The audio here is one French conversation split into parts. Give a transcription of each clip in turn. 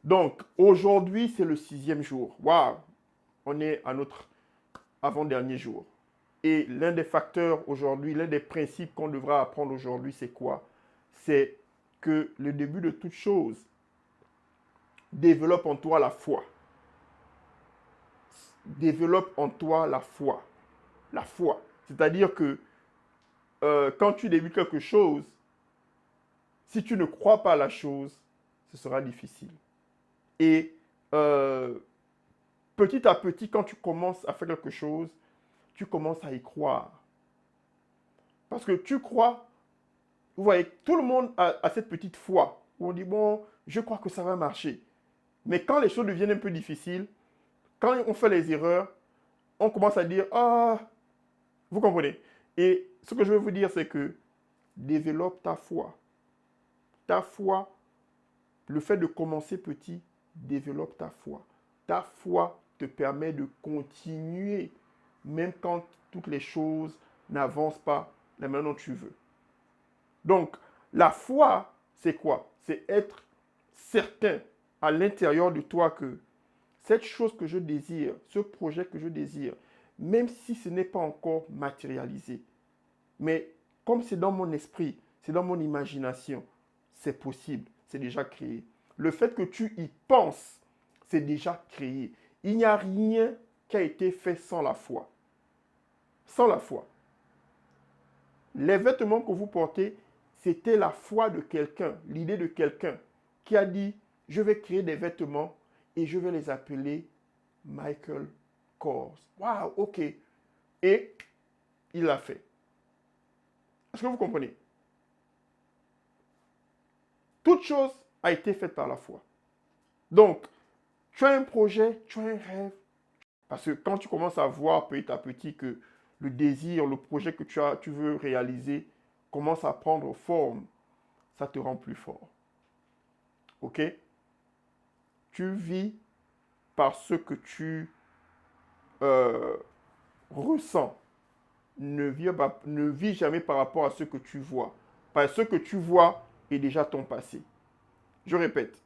Donc, aujourd'hui, c'est le 6e jour. Waouh! On est à notre avant-dernier jour. Et l'un des facteurs aujourd'hui, l'un des principes qu'on devra apprendre aujourd'hui, c'est quoi? C'est que le début de toute chose développe en toi la foi. Développe en toi la foi. La foi. C'est-à-dire que quand tu débutes quelque chose, si tu ne crois pas à la chose, ce sera difficile. Et euh, petit à petit, quand tu commences à faire quelque chose, tu commences à y croire. Parce que tu crois, vous voyez, tout le monde a cette petite foi où on dit, bon, je crois que ça va marcher. Mais quand les choses deviennent un peu difficiles, quand on fait les erreurs, on commence à dire, ah, vous comprenez. Et ce que je veux vous dire, c'est que développe ta foi. Ta foi, le fait de commencer petit, développe ta foi. Ta foi te permet de continuer, même quand toutes les choses n'avancent pas la manière dont tu veux. Donc, la foi, c'est quoi? C'est être certain à l'intérieur de toi que cette chose que je désire, ce projet que je désire, même si ce n'est pas encore matérialisé, mais comme c'est dans mon esprit, c'est dans mon imagination, c'est possible, c'est déjà créé. Le fait que tu y penses, c'est déjà créé. Il n'y a rien qui a été fait sans la foi. Sans la foi. Les vêtements que vous portez, c'était la foi de quelqu'un, l'idée de quelqu'un qui a dit, je vais créer des vêtements et je vais les appeler Michael Kors. Waouh, ok. Et il l'a fait. Est-ce que vous comprenez? Toute chose a été faite par la foi. Donc, tu as un projet, tu as un rêve. Parce que quand tu commences à voir petit à petit que le désir, le projet que tu veux réaliser commence à prendre forme, ça te rend plus fort. Ok? Tu vis par ce que tu euh, ressens. Ne vis jamais par rapport à ce que tu vois. Parce que ce que tu vois est déjà ton passé. Je répète,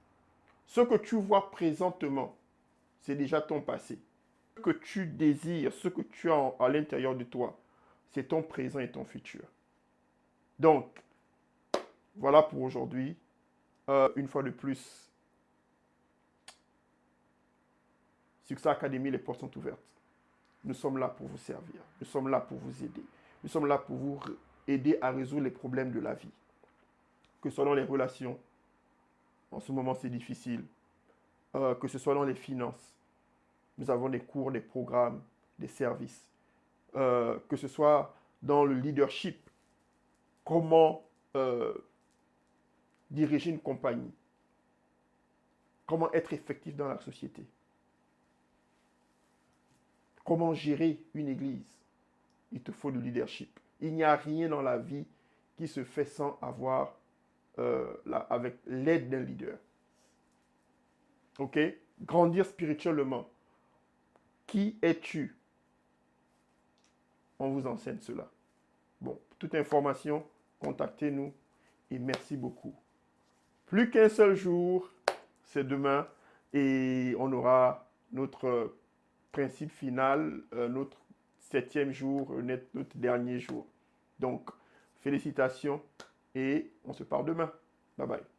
ce que tu vois présentement, c'est déjà ton passé. Ce que tu désires, ce que tu as à l'intérieur de toi, c'est ton présent et ton futur. Donc, voilà pour aujourd'hui. Une fois de plus, Success Academy, les portes sont ouvertes. Nous sommes là pour vous servir. Nous sommes là pour vous aider. Nous sommes là pour vous aider à résoudre les problèmes de la vie. Que ce soit dans les relations, en ce moment c'est difficile, que ce soit dans les finances. Nous avons des cours, des programmes, des services. Que ce soit dans le leadership, comment diriger une compagnie, comment être effectif dans la société, comment gérer une église. Il te faut du leadership. Il n'y a rien dans la vie qui se fait sans avoir, avec l'aide d'un leader. Ok? Grandir spirituellement. Qui es-tu? On vous enseigne cela. Bon, toute information, contactez-nous et merci beaucoup. Plus qu'un seul jour, c'est demain et on aura notre principe final, notre 7e jour, notre dernier jour. Donc, félicitations et on se parle demain. Bye bye.